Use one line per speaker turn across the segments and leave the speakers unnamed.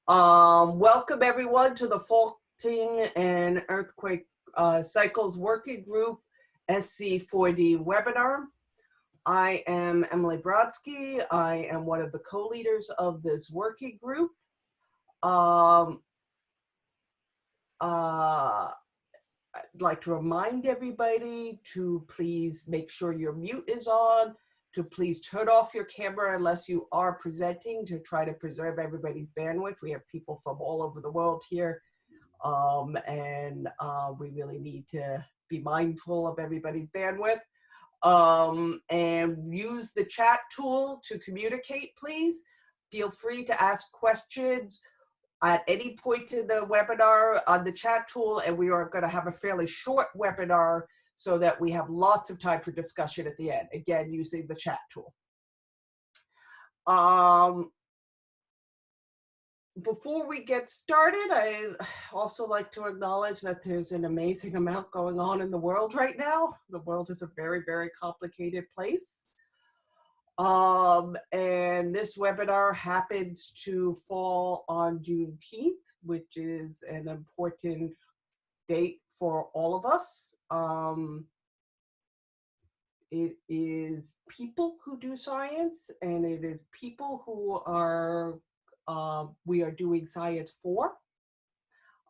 Welcome everyone to the Faulting and Earthquake Cycles Working Group SZ4D webinar. I am Emily Brodsky. I am one of the co-leaders of this working group. I'd like to remind everybody to please make sure your mute is on, to please turn off your camera unless you are presenting, to try to preserve everybody's bandwidth. We have people from all over the world here, and we really need to be mindful of everybody's bandwidth. And use the chat tool to communicate, please. Feel free to ask questions at any point in the webinar on the chat tool, and we are going to have a fairly short webinar so that we have lots of time for discussion at the end, again, using the chat tool. Before we get started, I also like to acknowledge that there's an amazing amount going on in the world right now. The world is a very, very complicated place. And this webinar happens to fall on Juneteenth, which is an important date for all of us. It is people who do science, and it is people who are, we are doing science for.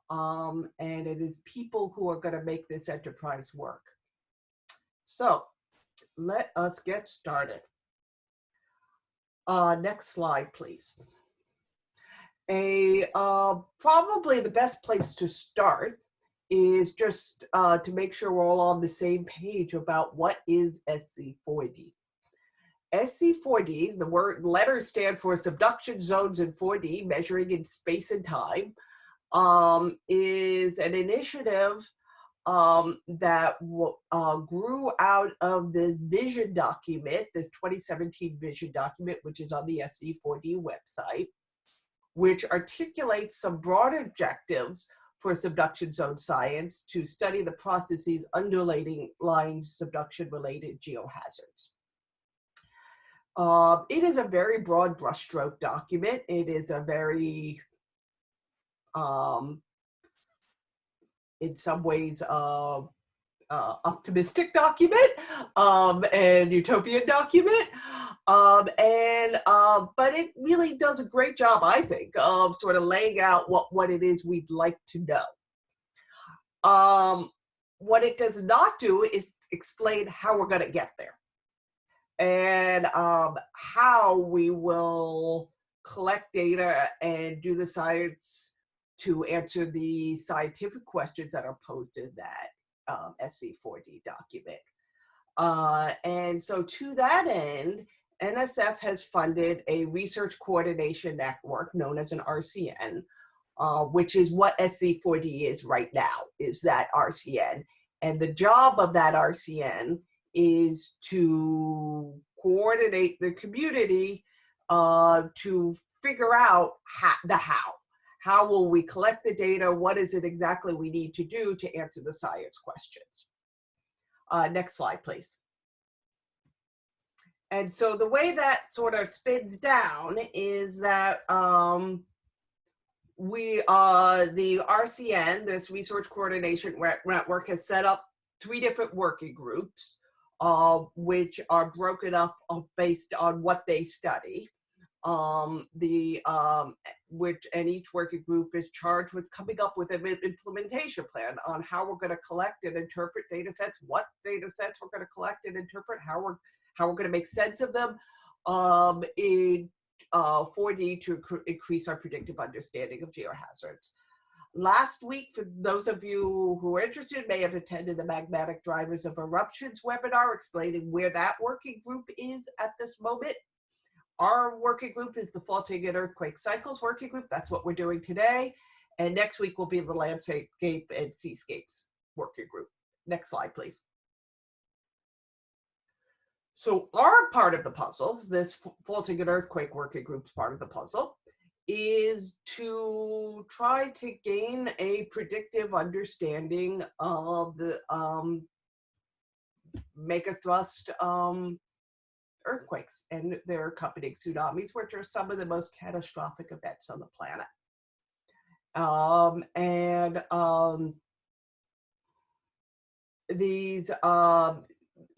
And it is people who are going to make this enterprise work. So let us get started. Next slide, please. Probably the best place to start is just to make sure we're all on the same page about what is SZ4D. SZ4D, the letters stand for Subduction Zones in 4D, measuring in space and time, is an initiative that grew out of this vision document, this 2017 vision document, which is on the SZ4D website, which articulates some broad objectives for subduction zone science to study the processes underlying subduction-related geohazards. It is a very broad brushstroke document. It is a very in some ways, optimistic document and utopian document. But it really does a great job, I think, of sort of laying out what it is we'd like to know. What it does not do is explain how we're going to get there and how we will collect data and do the science to answer the scientific questions that are posed in that SZ4D document. And so to that end, NSF has funded a research coordination network known as an RCN, which is what SZ4D is right now, is that RCN. And the job of that RCN is to coordinate the community to figure out the how. How will we collect the data? What is it exactly we need to do to answer the science questions? Next slide, please. And so the way that sort of spins down is that the RCN, this Research Coordination Network, has set up 3 different working groups, which are broken up based on what they study. And each working group is charged with coming up with an implementation plan on how we're going to collect and interpret data sets, what data sets we're going to collect and interpret, how we're going to make sense of them in 4D to increase our predictive understanding of geohazards. Last week, for those of you who are interested, may have attended the Magmatic Drivers of Eruptions webinar explaining where that working group is at this moment. Our working group is the Faulting and Earthquake Cycles working group. That's what we're doing today. And next week will be the Landscape and Seascapes working group. Next slide, please. So our part of the puzzle, this Faulting and Earthquake working group's part of the puzzle, is to try to gain a predictive understanding of the megathrust earthquakes and their accompanying tsunamis, which are some of the most catastrophic events on the planet. These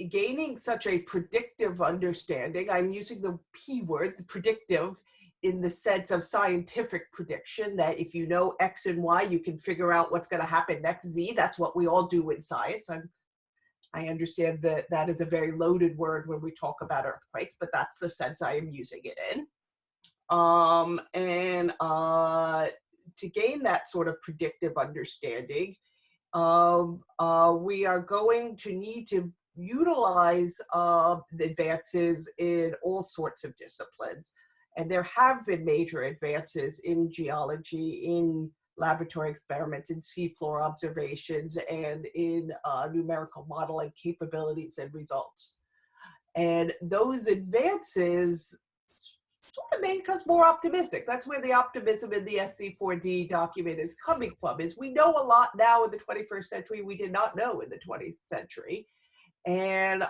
gaining such a predictive understanding, I'm using the P word, the predictive, in the sense of scientific prediction, that if you know X and Y, you can figure out what's going to happen next, Z. That's what we all do in science. I understand that that is a very loaded word when we talk about earthquakes, but that's the sense I am using it in. To gain that sort of predictive understanding, we are going to need to utilize the advances in all sorts of disciplines. And there have been major advances in geology, in laboratory experiments, in seafloor observations, and in numerical modeling capabilities and results. And those advances sort of make us more optimistic. That's where the optimism in the SZ4D document is coming from, is we know a lot now in the 21st century we did not know in the 20th century. And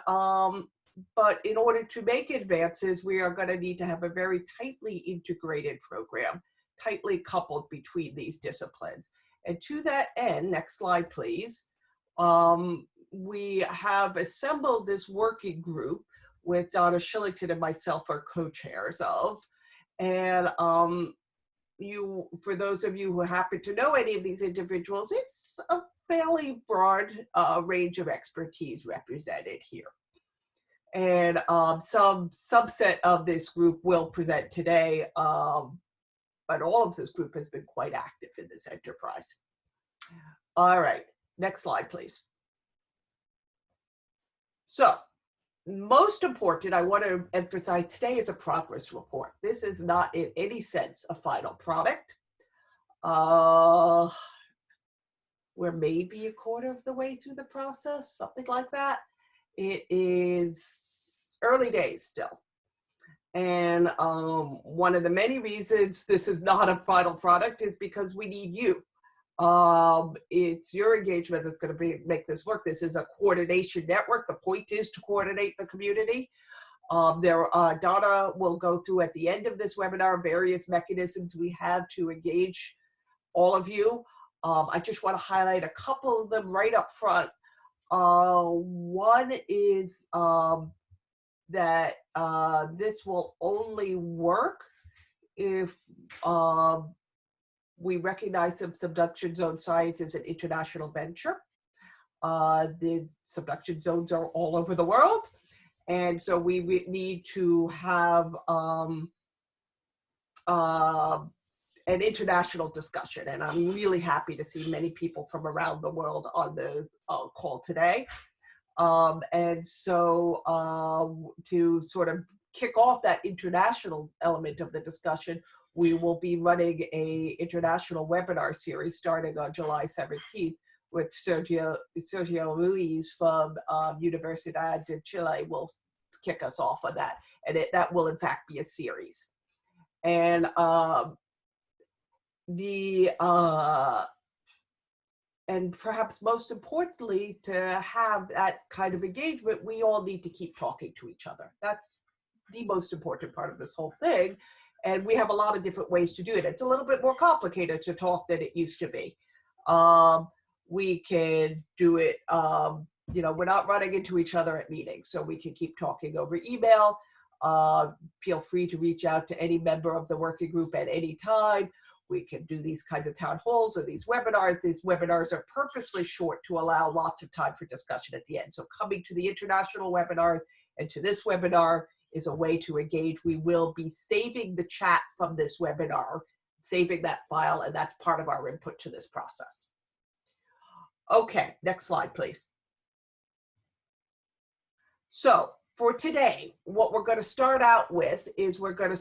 but in order to make advances, we are going to need to have a very tightly integrated program, tightly coupled between these disciplines. And to that end, next slide, please, we have assembled this working group with Donna Shillington and myself are co-chairs of. And for those of you who happen to know any of these individuals, it's a fairly broad range of expertise represented here. And some subset of this group will present today, but all of this group has been quite active in this enterprise. All right, next slide, please. So, most important, I want to emphasize today is a progress report. This is not in any sense a final product. We're maybe a quarter of the way through the process, something like that. It is early days still. And one of the many reasons this is not a final product is because we need you. It's your engagement that's going to make this work. This is a coordination network. The point is to coordinate the community. Donna will go through at the end of this webinar various mechanisms we have to engage all of you. I just want to highlight a couple of them right up front. One is that this will only work if we recognize that subduction zone science is an international venture. The subduction zones are all over the world. And so we need to have an international discussion. And I'm really happy to see many people from around the world on the call today. And so to sort of kick off that international element of the discussion, we will be running an international webinar series starting on July 17th with Sergio Ruiz from Universidad de Chile will kick us off on that. And that will in fact be a series. And and perhaps most importantly, to have that kind of engagement, we all need to keep talking to each other. That's the most important part of this whole thing. And we have a lot of different ways to do it. It's a little bit more complicated to talk than it used to be. We can do it, you know, we're not running into each other at meetings, so we can keep talking over email. Feel free to reach out to any member of the working group at any time. We can do these kinds of town halls or these webinars. These webinars are purposely short to allow lots of time for discussion at the end. So coming to the international webinars and to this webinar is a way to engage. We will be saving the chat from this webinar, saving that file, and that's part of our input to this process. Okay, next slide, please. So for today, what we're going to start out with is recapping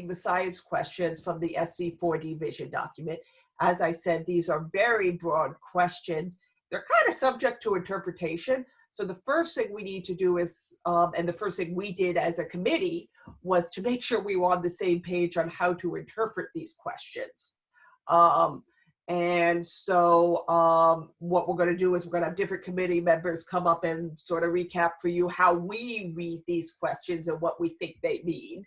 the science questions from the SZ4D vision document. As I said, these are very broad questions. They're kind of subject to interpretation. So the first thing we need to do is, and the first thing we did as a committee was to make sure we were on the same page on how to interpret these questions. And so what we're going to do is we're going to have different committee members come up and sort of recap for you how we read these questions and what we think they mean.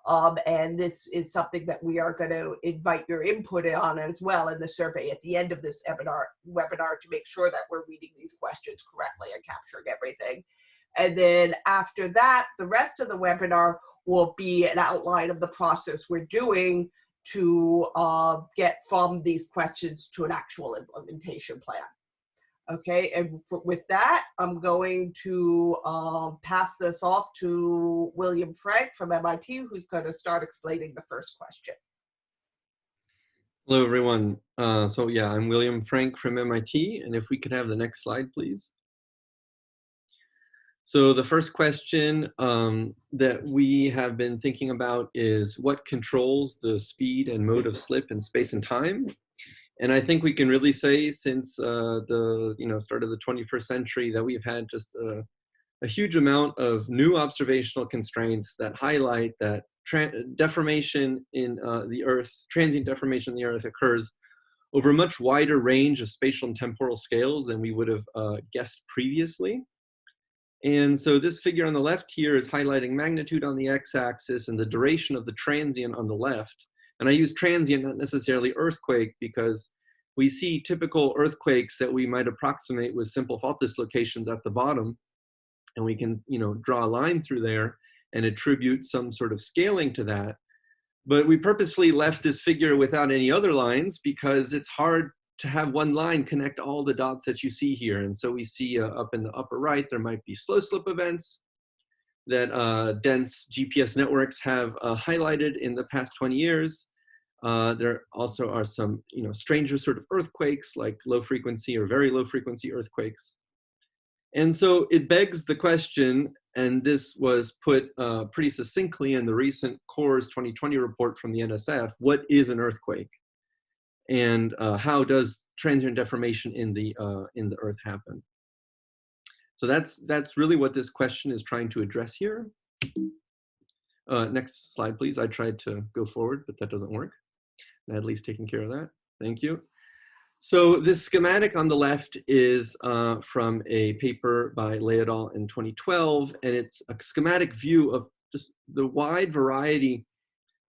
And this is something that we are going to invite your input on as well in the survey at the end of this webinar to make sure that we're reading these questions correctly and capturing everything. And then after that, the rest of the webinar will be an outline of the process we're doing to get from these questions to an actual implementation plan. Okay, and with that, I'm going to pass this off to William Frank from MIT, who's going to start explaining the first question.
Hello, everyone. So yeah, I'm William Frank from MIT, and if we could have the next slide, please. So the first question that we have been thinking about is what controls the speed and mode of slip in space and time? And I think we can really say since the start of the 21st century that we've had just a huge amount of new observational constraints that highlight that deformation in the Earth, transient deformation in the Earth occurs over a much wider range of spatial and temporal scales than we would have guessed previously. And so this figure on the left here is highlighting magnitude on the x-axis and the duration of the transient on the left. And I use transient, not necessarily earthquake, because we see typical earthquakes that we might approximate with simple fault dislocations at the bottom. And we can, draw a line through there and attribute some sort of scaling to that. But we purposefully left this figure without any other lines because it's hard to have one line connect all the dots that you see here. And so we see up in the upper right, there might be slow slip events that dense GPS networks have highlighted in the past 20 years. There also are some, stranger sort of earthquakes like low frequency or very low frequency earthquakes. And so it begs the question, and this was put pretty succinctly in the recent CORS 2020 report from the NSF, what is an earthquake? And how does transient deformation in the Earth happen? So that's really what this question is trying to address here. Next slide, please. I tried to go forward, but that doesn't work. Natalie's taking care of that. Thank you. So this schematic on the left is from a paper by Lay et al. In 2012, and it's a schematic view of just the wide variety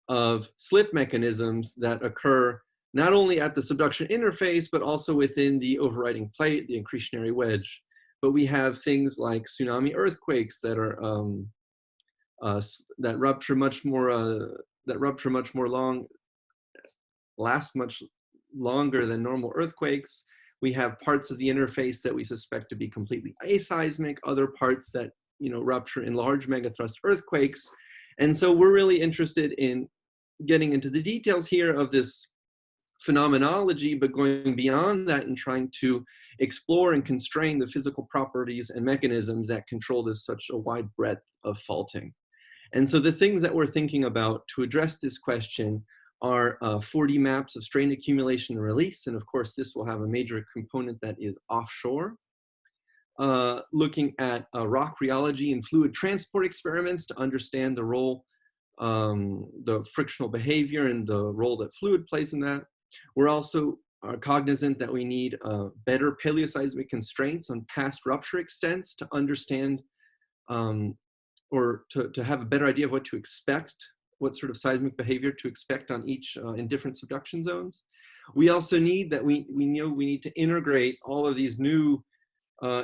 of slip mechanisms that occur not only at the subduction interface, but also within the overriding plate, the accretionary wedge. But we have things like tsunami earthquakes that are that rupture much more last much longer than normal earthquakes. We have parts of the interface that we suspect to be completely aseismic, other parts that rupture in large megathrust earthquakes. And so we're really interested in getting into the details here of this phenomenology, but going beyond that and trying to explore and constrain the physical properties and mechanisms that control this such a wide breadth of faulting. And so the things that we're thinking about to address this question are 4D maps of strain accumulation and release. And of course, this will have a major component that is offshore. Looking at rock rheology and fluid transport experiments to understand the role, the frictional behavior and the role that fluid plays in that. We're also cognizant that we need better paleoseismic constraints on past rupture extents to understand or to have a better idea of what to expect, what sort of seismic behavior to expect on each in different subduction zones. We also need that we need to integrate all of these new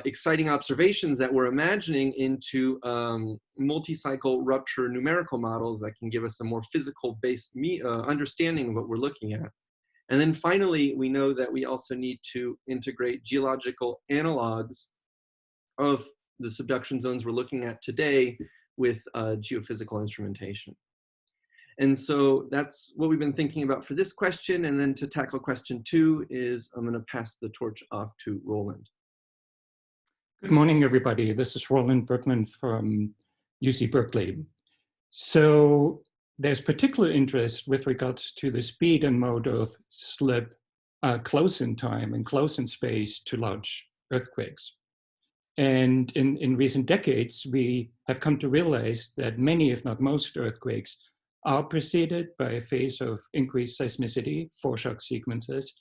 exciting observations that we're imagining into multi-cycle rupture numerical models that can give us a more physical-based understanding of what we're looking at. And then finally, we know that we also need to integrate geological analogs of the subduction zones we're looking at today with geophysical instrumentation. And so that's what we've been thinking about for this question. And then to tackle question 2 is I'm going to pass the torch off to Roland.
Good morning, everybody. This is Roland Bergman from UC Berkeley. So there's particular interest with regards to the speed and mode of slip close in time and close in space to large earthquakes. And in recent decades, we have come to realize that many, if not most, earthquakes are preceded by a phase of increased seismicity, foreshock sequences.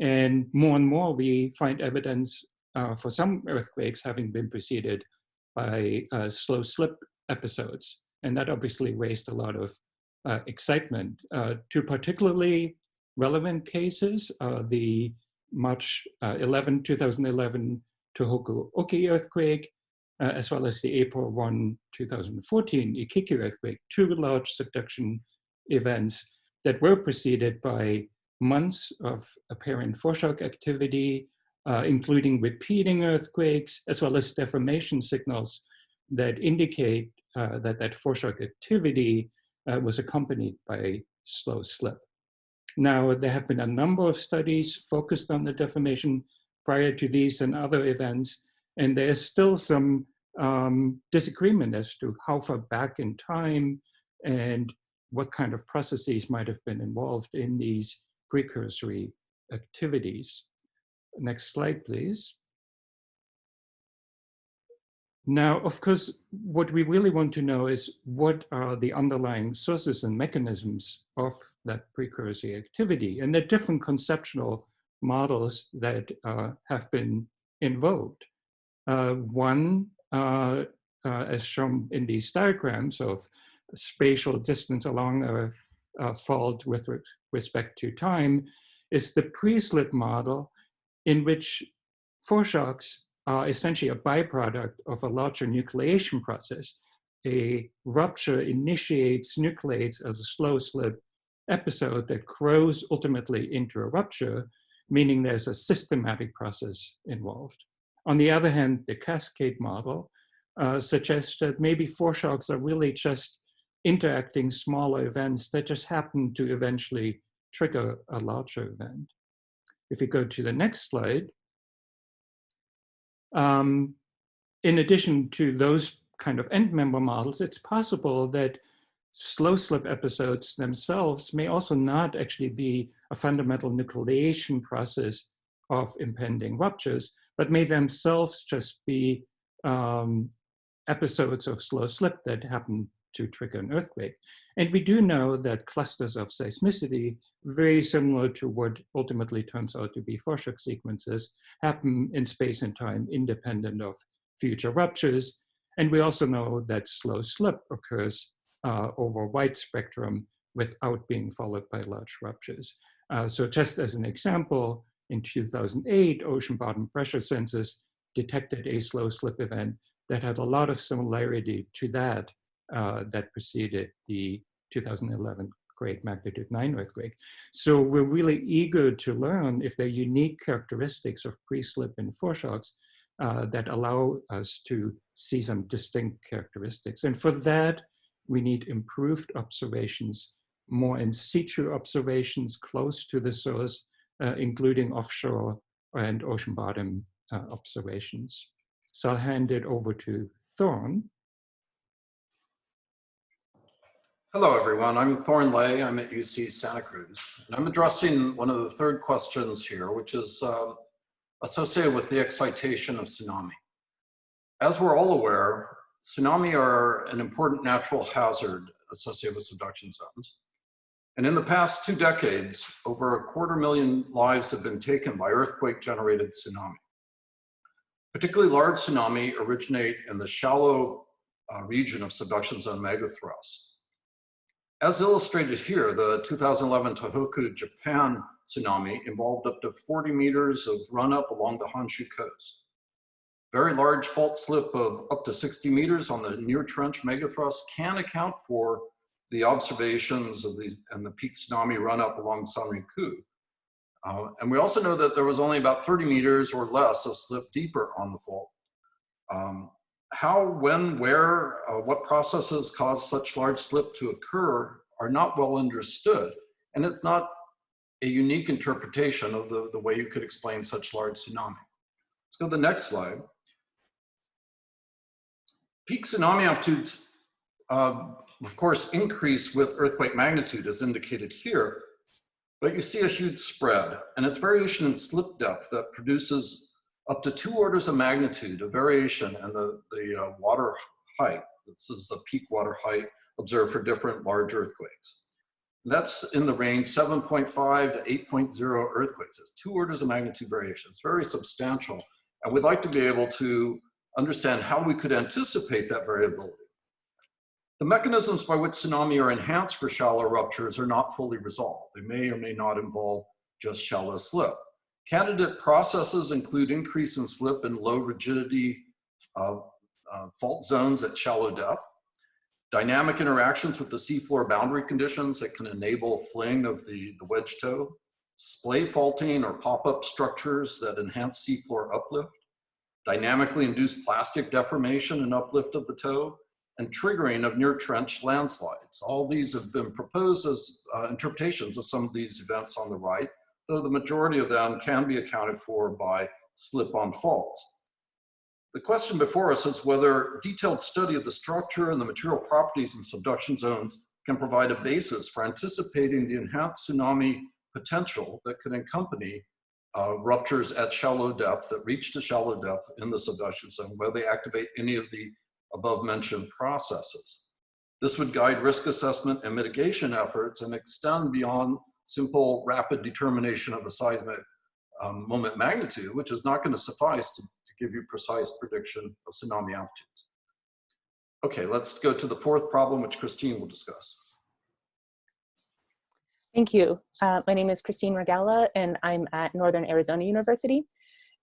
And more, we find evidence for some earthquakes having been preceded by slow slip episodes. And that obviously raised a lot of excitement. Two particularly relevant cases are the March 11, 2011 Tohoku Oki earthquake, as well as the April 1, 2014 Ikiki earthquake, two large subduction events that were preceded by months of apparent foreshock activity, including repeating earthquakes, as well as deformation signals that indicate that foreshock activity was accompanied by slow slip. Now, there have been a number of studies focused on the deformation prior to these and other events, and there's still some disagreement as to how far back in time and what kind of processes might have been involved in these precursory activities. Next slide, please. Now, of course, what we really want to know is what are the underlying sources and mechanisms of that precursory activity, and there are different conceptual models that have been invoked. One, as shown in these diagrams of spatial distance along a fault with respect to time, is the pre-slip model, in which foreshocks are essentially a byproduct of a larger nucleation process. A rupture initiates, nucleates as a slow slip episode that grows ultimately into a rupture, meaning there's a systematic process involved. On the other hand, the cascade model suggests that maybe foreshocks are really just interacting smaller events that just happen to eventually trigger a larger event. If we go to the next slide, in addition to those kind of end member models, it's possible that slow slip episodes themselves may also not actually be a fundamental nucleation process of impending ruptures, but may themselves just be episodes of slow slip that happen to trigger an earthquake. And we do know that clusters of seismicity, very similar to what ultimately turns out to be foreshock sequences, happen in space and time independent of future ruptures. And we also know that slow slip occurs over a wide spectrum without being followed by large ruptures. So just as an example, in 2008, ocean bottom pressure sensors detected a slow slip event that had a lot of similarity to that that preceded the 2011 great magnitude 9 earthquake. So we're really eager to learn if there are unique characteristics of pre-slip and foreshocks that allow us to see some distinct characteristics. And for that, we need improved observations, more in situ observations close to the source, including offshore and ocean bottom observations. So I'll hand it over to Thorn.
Hello, everyone. I'm Thorn Lay. I'm at UC Santa Cruz. And I'm addressing one of the third questions here, which is associated with the excitation of tsunami. As we're all aware, tsunami are an important natural hazard associated with subduction zones. And in the past 2 decades, over 250,000 lives have been taken by earthquake-generated tsunami. Particularly large tsunami originate in the shallow region of subduction zone megathrusts. As illustrated here, the 2011 Tohoku, Japan tsunami involved up to 40 meters of run-up along the Honshu coast. Very large fault slip of up to 60 meters on the near trench megathrust can account for the observations of these and the peak tsunami run-up along Sanriku. And we also know that there was only about 30 meters or less of slip deeper on the fault. How, when, where, what processes cause such large slip to occur are not well understood. And it's not a unique interpretation of the way you could explain such large tsunami. Let's go to the next slide. Peak tsunami amplitudes, of course, increase with earthquake magnitude as indicated here, but you see a huge spread, and it's variation in slip depth that produces up to 2 orders of magnitude of variation in the water height. This is the peak water height observed for different large earthquakes. That's in the range 7.5 to 8.0 earthquakes. It's 2 orders of magnitude variation. It's very substantial. And we'd like to be able to understand how we could anticipate that variability. The mechanisms by which tsunami are enhanced for shallow ruptures are not fully resolved. They may or may not involve just shallow slip. Candidate processes include increase in slip and low rigidity fault zones at shallow depth, dynamic interactions with the seafloor boundary conditions that can enable fling of the wedge toe, splay faulting or pop-up structures that enhance seafloor uplift, dynamically induced plastic deformation and uplift of the toe, and triggering of near trench landslides. All these have been proposed as interpretations of some of these events on the right, though the majority of them can be accounted for by slip on faults. The question before us is whether detailed study of the structure and the material properties in subduction zones can provide a basis for anticipating the enhanced tsunami potential that could accompany ruptures at shallow depth that reach to shallow depth in the subduction zone, whether they activate any of the above mentioned processes. This would guide risk assessment and mitigation efforts and extend beyond simple rapid determination of a seismic moment magnitude, which is not going to suffice to give you precise prediction of tsunami altitudes. Okay, let's go to the fourth problem, which Christine will discuss.
Thank you. My name is Christine Regala, and I'm at Northern Arizona University.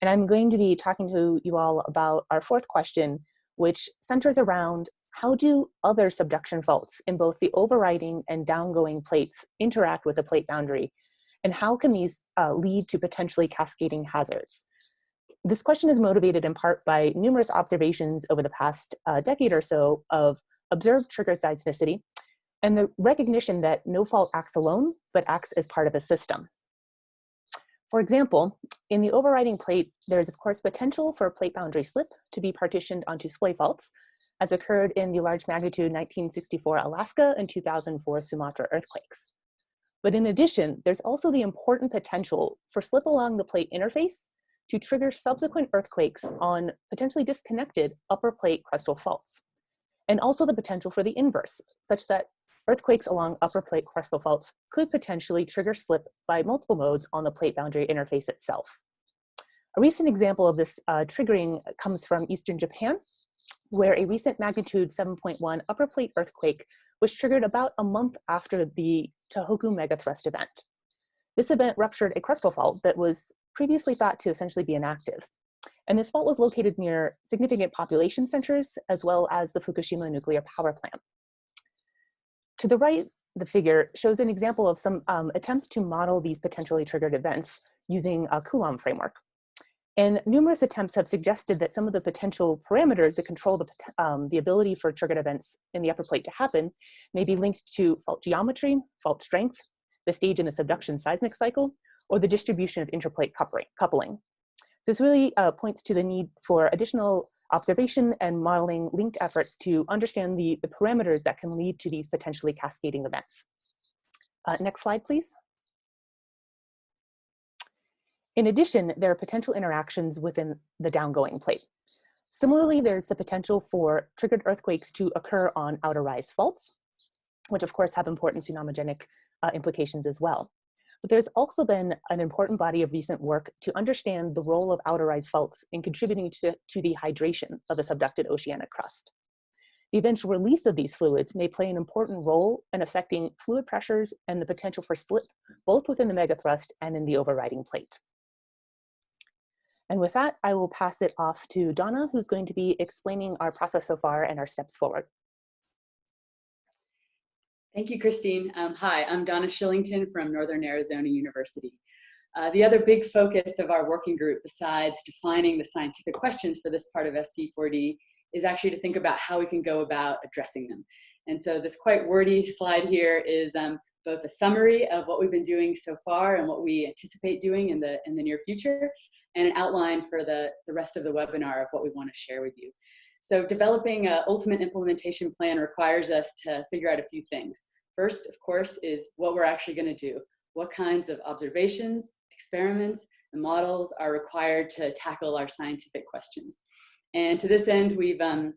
And I'm going to be talking to you all about our fourth question, which centers around how do other subduction faults in both the overriding and downgoing plates interact with the plate boundary? And how can these lead to potentially cascading hazards? This question is motivated in part by numerous observations over the past decade or so of observed trigger seismicity and the recognition that no fault acts alone, but acts as part of a system. For example, in the overriding plate, there is of course potential for plate boundary slip to be partitioned onto splay faults, as occurred in the large magnitude 1964 Alaska and 2004 Sumatra earthquakes. But in addition, there's also the important potential for slip along the plate interface to trigger subsequent earthquakes on potentially disconnected upper plate crustal faults. And also the potential for the inverse, such that earthquakes along upper plate crustal faults could potentially trigger slip by multiple modes on the plate boundary interface itself. A recent example of this triggering comes from Eastern Japan, where a recent magnitude 7.1 upper plate earthquake was triggered about a month after the Tohoku megathrust event. This event ruptured a crustal fault that was previously thought to essentially be inactive. And this fault was located near significant population centers, as well as the Fukushima nuclear power plant. To the right, the figure shows an example of some attempts to model these potentially triggered events using a Coulomb framework. And numerous attempts have suggested that some of the potential parameters that control the ability for triggered events in the upper plate to happen may be linked to fault geometry, fault strength, the stage in the subduction seismic cycle, or the distribution of interplate coupling. So this really points to the need for additional observation and modeling linked efforts to understand the parameters that can lead to these potentially cascading events. Next slide, please. In addition, there are potential interactions within the downgoing plate. Similarly, there's the potential for triggered earthquakes to occur on outer rise faults, which of course have important tsunamigenic implications as well. But there's also been an important body of recent work to understand the role of outer rise faults in contributing to the hydration of the subducted oceanic crust. The eventual release of these fluids may play an important role in affecting fluid pressures and the potential for slip, both within the megathrust and in the overriding plate. And with that, I will pass it off to Donna, who's going to be explaining our process so far and our steps forward.
Thank you, Christine. Hi, I'm Donna Shillington from Northern Arizona University. The other big focus of our working group, besides defining the scientific questions for this part of SZ4D, is actually to think about how we can go about addressing them. And so this quite wordy slide here is both a summary of what we've been doing so far and what we anticipate doing in the near future, and an outline for the rest of the webinar of what we want to share with you. So developing an ultimate implementation plan requires us to figure out a few things. First, of course, is what we're actually going to do. What kinds of observations, experiments, and models are required to tackle our scientific questions. And to this end, we've kind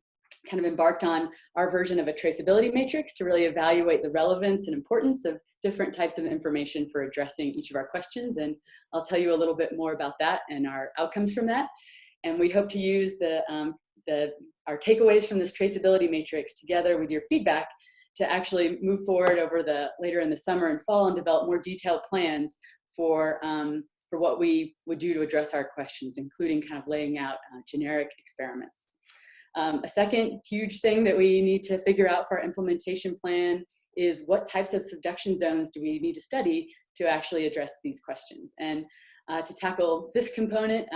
of embarked on our version of a traceability matrix to really evaluate the relevance and importance of different types of information for addressing each of our questions. And I'll tell you a little bit more about that and our outcomes from that. And we hope to use the our takeaways from this traceability matrix together with your feedback to actually move forward over later in the summer and fall and develop more detailed plans for what we would do to address our questions, including kind of laying out generic experiments. A second huge thing that we need to figure out for our implementation plan is what types of subduction zones do we need to study to actually address these questions. And to tackle this component,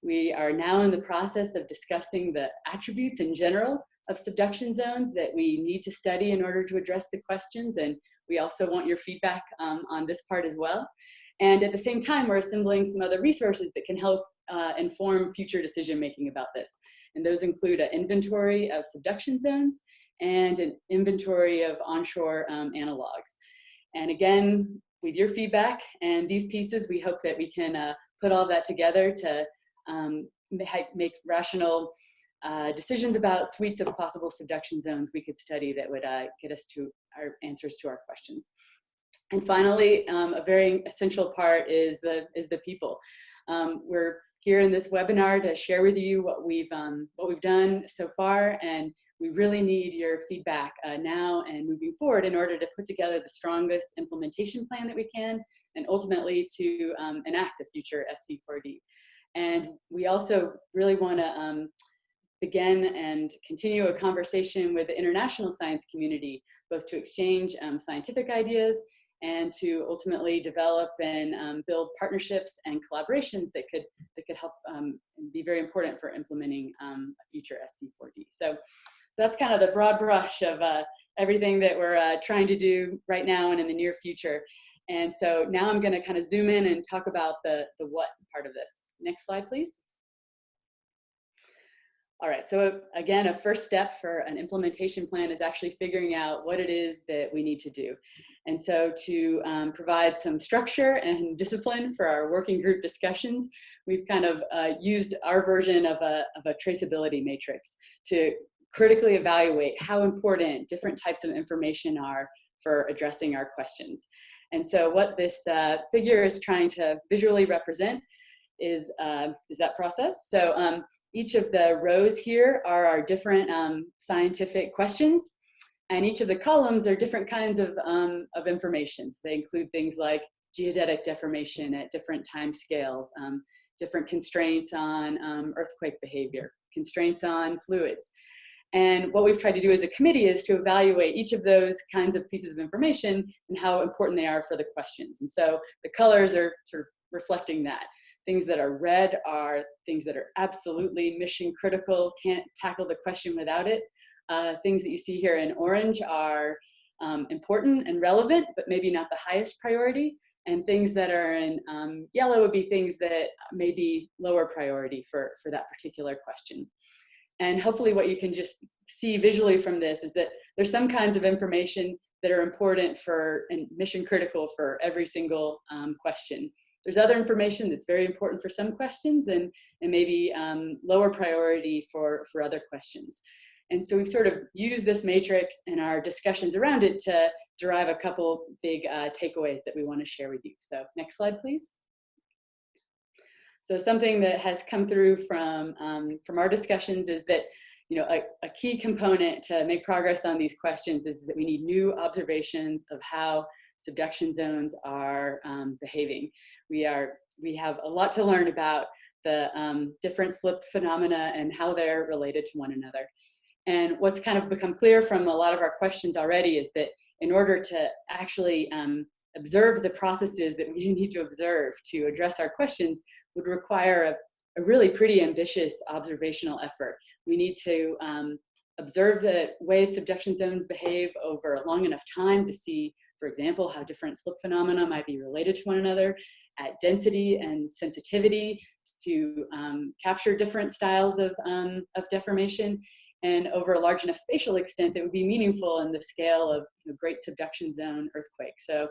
we are now in the process of discussing the attributes in general of subduction zones that we need to study in order to address the questions. And we also want your feedback on this part as well. And at the same time, we're assembling some other resources that can help inform future decision-making about this. And those include an inventory of subduction zones and an inventory of onshore analogs. And again, with your feedback and these pieces, we hope that we can put all that together to make rational decisions about suites of possible subduction zones we could study that would get us to our answers to our questions. And finally, a very essential part is the people. We're here in this webinar to share with you what we've done so far, and we really need your feedback now and moving forward in order to put together the strongest implementation plan that we can, and ultimately to enact a future SZ4D. And we also really want to begin and continue a conversation with the international science community, both to exchange scientific ideas and to ultimately develop and build partnerships and collaborations that could help be very important for implementing a future SZ4D. So that's kind of the broad brush of everything that we're trying to do right now and in the near future. And so now I'm going to kind of zoom in and talk about the what part of this. Next slide, please. All right, so again, a first step for an implementation plan is actually figuring out what it is that we need to do. And so to provide some structure and discipline for our working group discussions, we've kind of used our version of a traceability matrix to critically evaluate how important different types of information are for addressing our questions. And so what this figure is trying to visually represent is that process. So each of the rows here are our different scientific questions, and each of the columns are different kinds of information. So they include things like geodetic deformation at different time scales, different constraints on earthquake behavior, constraints on fluids. And what we've tried to do as a committee is to evaluate each of those kinds of pieces of information and how important they are for the questions. And so the colors are sort of reflecting that. Things that are red are things that are absolutely mission critical, can't tackle the question without it. Things that you see here in orange are important and relevant, but maybe not the highest priority. And things that are in yellow would be things that may be lower priority for that particular question. And hopefully what you can just see visually from this is that there's some kinds of information that are important for and mission critical for every single question. There's other information that's very important for some questions and maybe lower priority for other questions. And so we've sort of used this matrix and our discussions around it to derive a couple big takeaways that we want to share with you. So next slide, please. So something that has come through from our discussions is that, you know, a key component to make progress on these questions is that we need new observations of how subduction zones are behaving. We have a lot to learn about the different slip phenomena and how they're related to one another. And what's kind of become clear from a lot of our questions already is that in order to actually observe the processes that we need to observe to address our questions would require a really pretty ambitious observational effort. We need to observe the way subduction zones behave over a long enough time to see, for example, how different slip phenomena might be related to one another at density and sensitivity to capture different styles of deformation, and over a large enough spatial extent that would be meaningful in the scale of great subduction zone earthquakes. So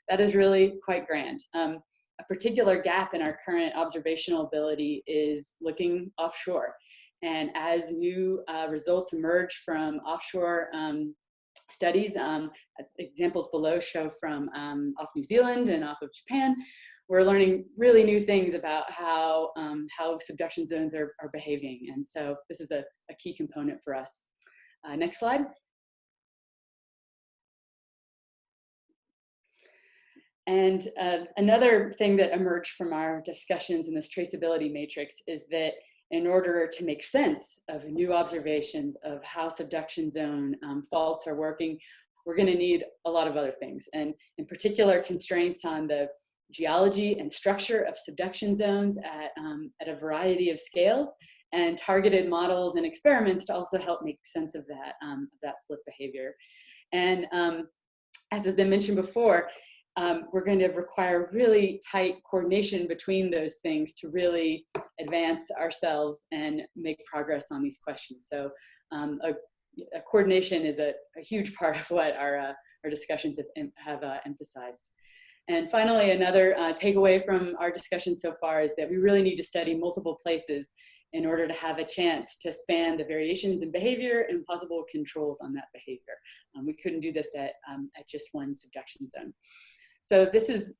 that is really quite grand. A particular gap in our current observational ability is looking offshore. And as new results emerge from offshore studies, examples below show from off New Zealand and off of Japan, we're learning really new things about how subduction zones are behaving. And so this is a key component for us. Next slide. And another thing that emerged from our discussions in this traceability matrix is that in order to make sense of new observations of how subduction zone faults are working, we're going to need a lot of other things, and in particular constraints on the geology and structure of subduction zones at a variety of scales, and targeted models and experiments to also help make sense of that slip behavior. And as has been mentioned before, we're going to require really tight coordination between those things to really advance ourselves and make progress on these questions. So a coordination is a huge part of what our discussions have emphasized. And finally, another takeaway from our discussion so far is that we really need to study multiple places in order to have a chance to span the variations in behavior and possible controls on that behavior. We couldn't do this at just one subduction zone. So this is,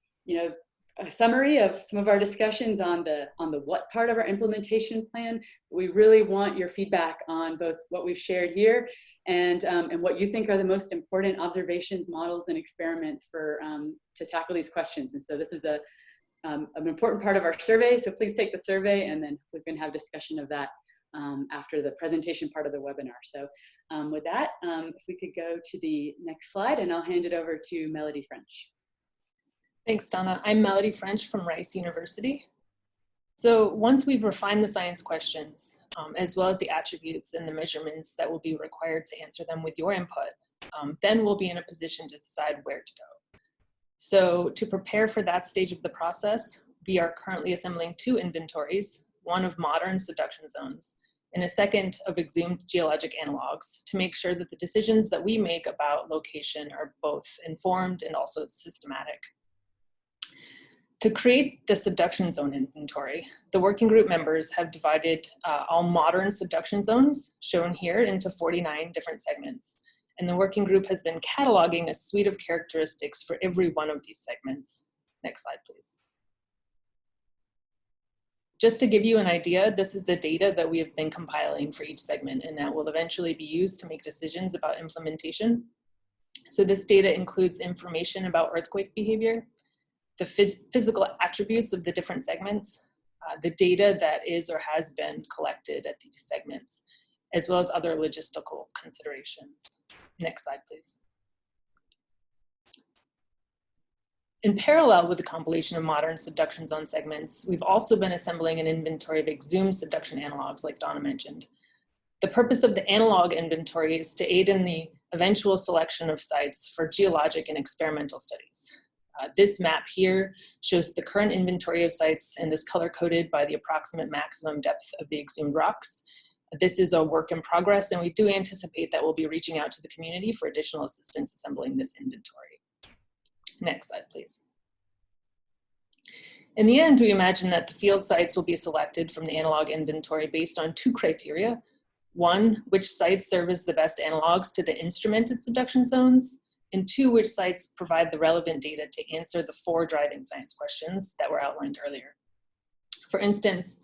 a summary of some of our discussions on the what part of our implementation plan. We really want your feedback on both what we've shared here and what you think are the most important observations, models, and experiments for to tackle these questions. And so this is an important part of our survey. So please take the survey, and then we can have discussion of that after the presentation part of the webinar. So with that, if we could go to the next slide, and I'll hand it over to Melody French.
Thanks, Donna. I'm Melody French from Rice University. So once we've refined the science questions, as well as the attributes and the measurements that will be required to answer them with your input, then we'll be in a position to decide where to go. So to prepare for that stage of the process, we are currently assembling 2 inventories, one of modern subduction zones, and a second of exhumed geologic analogs, to make sure that the decisions that we make about location are both informed and also systematic. To create the subduction zone inventory, the working group members have divided all modern subduction zones, shown here, into 49 different segments. And the working group has been cataloging a suite of characteristics for every one of these segments. Next slide, please. Just to give you an idea, this is the data that we have been compiling for each segment, and that will eventually be used to make decisions about implementation. So this data includes information about earthquake behavior, the physical attributes of the different segments, the data that is or has been collected at these segments, as well as other logistical considerations. Next slide, please. In parallel with the compilation of modern subduction zone segments, we've also been assembling an inventory of exhumed subduction analogs, like Donna mentioned. The purpose of the analog inventory is to aid in the eventual selection of sites for geologic and experimental studies. This map here shows the current inventory of sites and is color-coded by the approximate maximum depth of the exhumed rocks. This is a work in progress, and we do anticipate that we'll be reaching out to the community for additional assistance assembling this inventory. Next slide, please. In the end, we imagine that the field sites will be selected from the analog inventory based on 2 criteria. 1, which sites serve as the best analogs to the instrumented subduction zones, and 2, which sites provide the relevant data to answer the 4 driving science questions that were outlined earlier. For instance,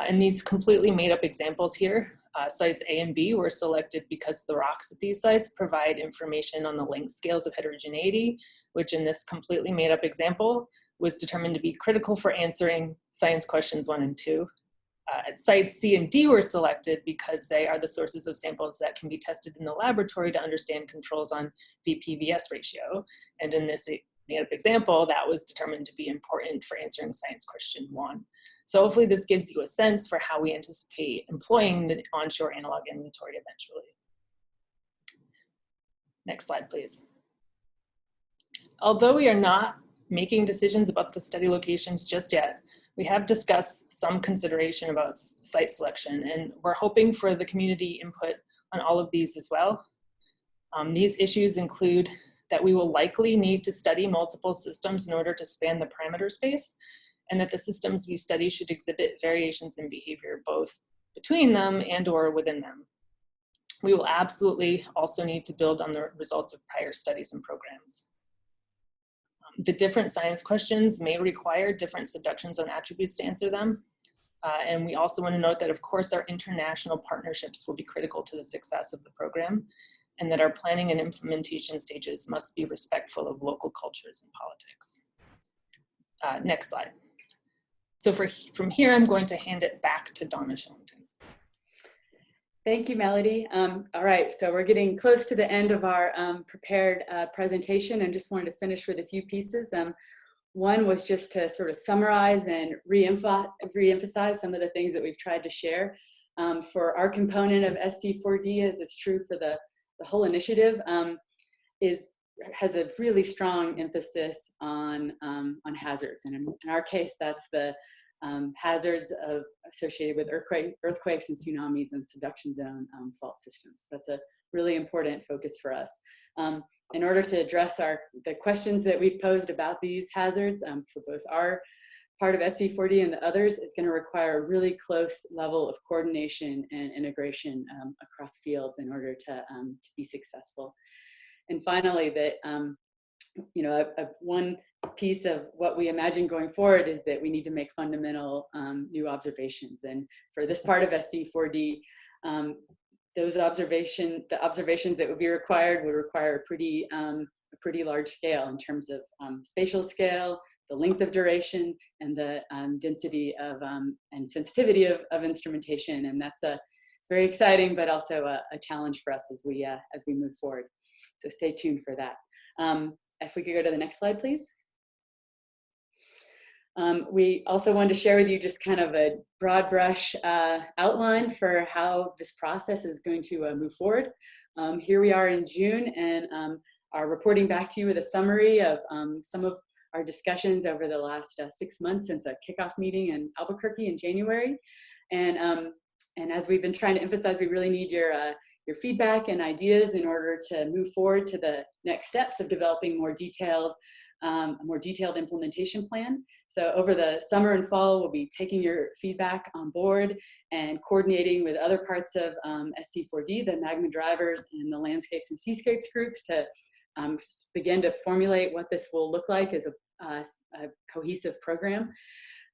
in these completely made up examples here, sites A and B were selected because the rocks at these sites provide information on the length scales of heterogeneity, which in this completely made up example was determined to be critical for answering science questions 1 and 2. Sites C and D were selected because they are the sources of samples that can be tested in the laboratory to understand controls on VP-VS ratio. And in this made-up example, that was determined to be important for answering science question 1. So hopefully this gives you a sense for how we anticipate employing the onshore analog inventory eventually. Next slide, please. Although we are not making decisions about the study locations just yet, we have discussed some consideration about site selection, and we're hoping for the community input on all of these as well. These issues include that we will likely need to study multiple systems in order to span the parameter space, and that the systems we study should exhibit variations in behavior both between them and or within them. We will absolutely also need to build on the results of prior studies and programs. The different science questions may require different subduction zone attributes to answer them. And we also want to note that, of course, our international partnerships will be critical to the success of the program, and that our planning and implementation stages must be respectful of local cultures and politics. Next slide. So from here, I'm going to hand it back to Donna Shillington.
Thank you, Melody. All right, so we're getting close to the end of our prepared presentation, and just wanted to finish with a few pieces. One was just to sort of summarize and re-emphasize some of the things that we've tried to share. For our component of SZ4D, as it's true for the whole initiative, has a really strong emphasis on hazards. And in our case, that's the hazards associated with earthquakes and tsunamis and subduction zone fault systems. That's a really important focus for us. In order to address the questions that we've posed about these hazards for both our part of SZ4D and the others, is going to require a really close level of coordination and integration across fields in order to be successful. And finally, that one piece of what we imagine going forward is that we need to make fundamental new observations. And for this part of SZ4D, the observations that would be required would require a pretty large scale in terms of spatial scale, the length of duration, and the density of and sensitivity of instrumentation. And it's very exciting, but also a challenge for us as we move forward. So stay tuned for that. If we could go to the next slide, please. We also wanted to share with you just kind of a broad brush outline for how this process is going to move forward. Here we are in June, and are reporting back to you with a summary of some of our discussions over the last 6 months since a kickoff meeting in Albuquerque in January. And as we've been trying to emphasize, we really need your feedback and ideas in order to move forward to the next steps of developing a more detailed implementation plan. So over the summer and fall, we'll be taking your feedback on board and coordinating with other parts of SZ4D, the magma drivers and the landscapes and seascapes groups, to begin to formulate what this will look like as a cohesive program.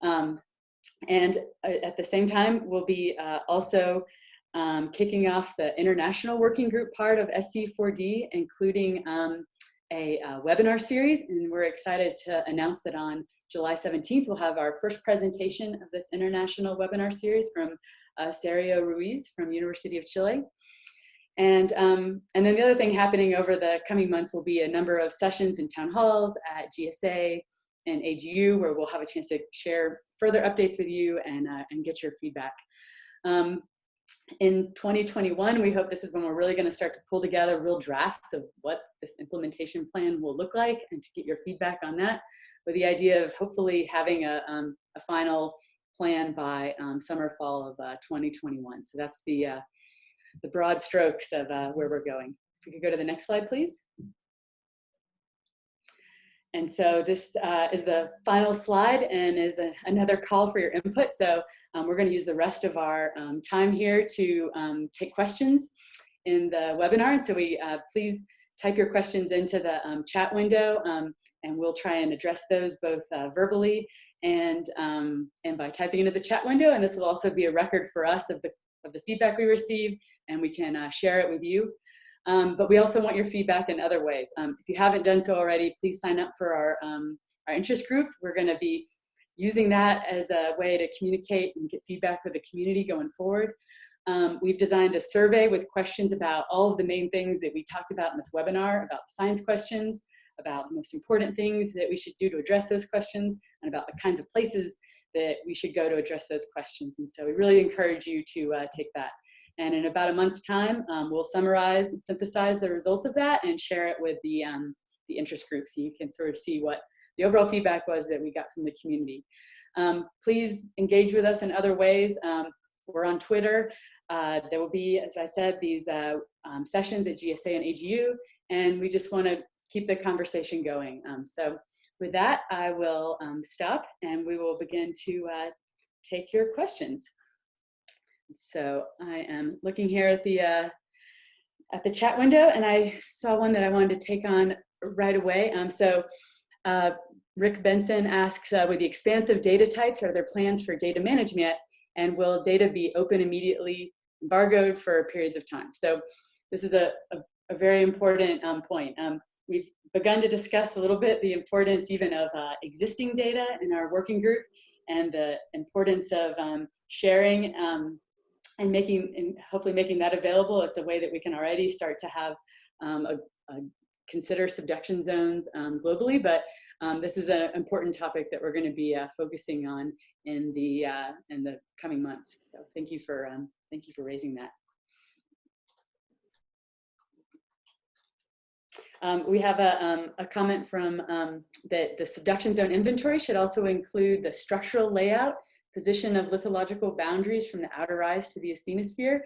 And at the same time, we'll be also kicking off the international working group part of SZ4D, including a webinar series. And we're excited to announce that on July 17th, we'll have our first presentation of this international webinar series from Sergio Ruiz from University of Chile. And then the other thing happening over the coming months will be a number of sessions in town halls at GSA and AGU, where we'll have a chance to share further updates with you and get your feedback. In 2021, we hope this is when we're really going to start to pull together real drafts of what this implementation plan will look like, and to get your feedback on that, with the idea of hopefully having a final plan by summer, fall of 2021. So that's the broad strokes of where we're going. If we could go to the next slide, please. And so this is the final slide, and is another call for your input. So we're going to use the rest of our time here to take questions in the webinar. And so please type your questions into the chat window, and we'll try and address those both verbally and by typing into the chat window. And this will also be a record for us of the feedback we receive, and we can share it with you. But we also want your feedback in other ways. If you haven't done so already, please sign up for our interest group. We're going to be using that as a way to communicate and get feedback with the community going forward. We've designed a survey with questions about all of the main things that we talked about in this webinar, about the science questions, about the most important things that we should do to address those questions, and about the kinds of places that we should go to address those questions. And so we really encourage you to take that. And in about a month's time, we'll summarize and synthesize the results of that and share it with the interest group, so you can sort of see what the overall feedback was that we got from the community. Please engage with us in other ways. We're on Twitter. There will be, as I said, these sessions at GSA and AGU, and we just want to keep the conversation going. So with that, I will stop, and we will begin to take your questions. So I am looking here at the chat window, and I saw one that I wanted to take on right away. So Rick Benson asks, with the expansive data types, are there plans for data management, and will data be open immediately, embargoed for periods of time? So this is a very important point. We've begun to discuss a little bit the importance even of existing data in our working group, and the importance of sharing and hopefully making that available. It's a way that we can already start to have consider subduction zones globally, but this is an important topic that we're going to be focusing on in the coming months. So thank you for raising that. We have a comment from that the subduction zone inventory should also include the structural layout, position of lithological boundaries from the outer rise to the asthenosphere.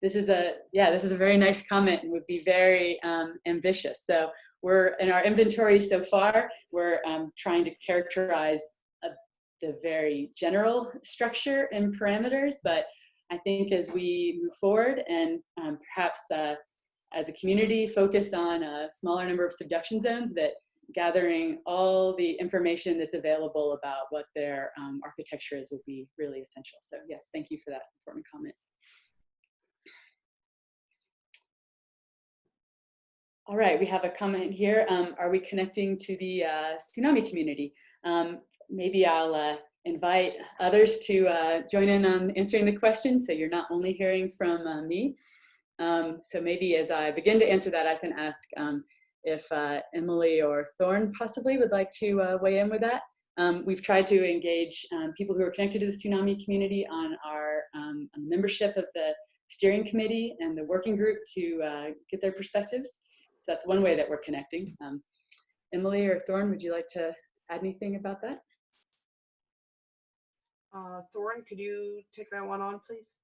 This is a very nice comment and would be very ambitious. So we're in our inventory so far, we're trying to characterize the very general structure and parameters, but I think as we move forward and perhaps as a community focus on a smaller number of subduction zones, that gathering all the information that's available about what their architecture is will be really essential. So yes, thank you for that important comment. All right, we have a comment here. Are we connecting to the tsunami community? Maybe I'll invite others to join in on answering the question, so you're not only hearing from me. So maybe as I begin to answer that, I can ask if Emily or Thorn possibly would like to weigh in with that. We've tried to engage people who are connected to the tsunami community on our membership of the steering committee and the working group to get their perspectives. So that's one way that we're connecting. Emily or Thorn, would you like to add anything about that?
Thorn, could you take that one on, please?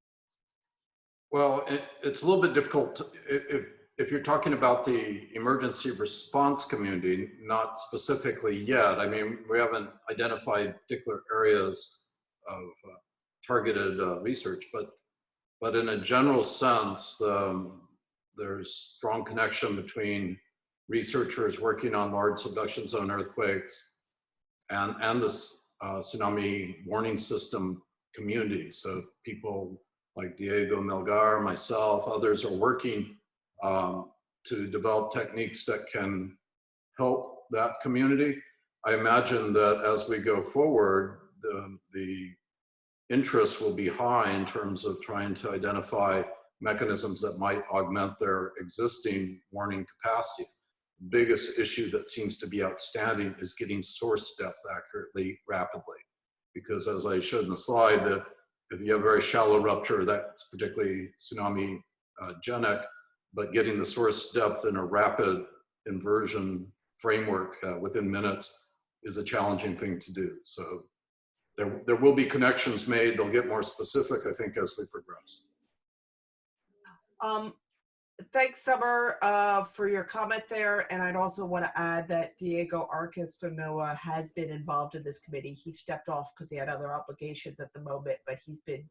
Well, it's a little bit difficult if you're talking about the emergency response community, not specifically yet. I mean, we haven't identified particular areas of targeted research, but in a general sense, there's strong connection between researchers working on large subduction zone earthquakes and this tsunami warning system community. So people like Diego Melgar, myself, others are working to develop techniques that can help that community. I imagine that as we go forward, the interest will be high in terms of trying to identify mechanisms that might augment their existing warning capacity. The biggest issue that seems to be outstanding is getting source depth accurately, rapidly. Because as I showed in the slide, that if you have a very shallow rupture, that's particularly tsunami-genic, but getting the source depth in a rapid inversion framework within minutes is a challenging thing to do. So there will be connections made. They'll get more specific, I think, as we progress.
Thanks, Summer, for your comment there. And I'd also want to add that Diego Arcas from NOAA has been involved in this committee. He stepped off because he had other obligations at the moment, but he's been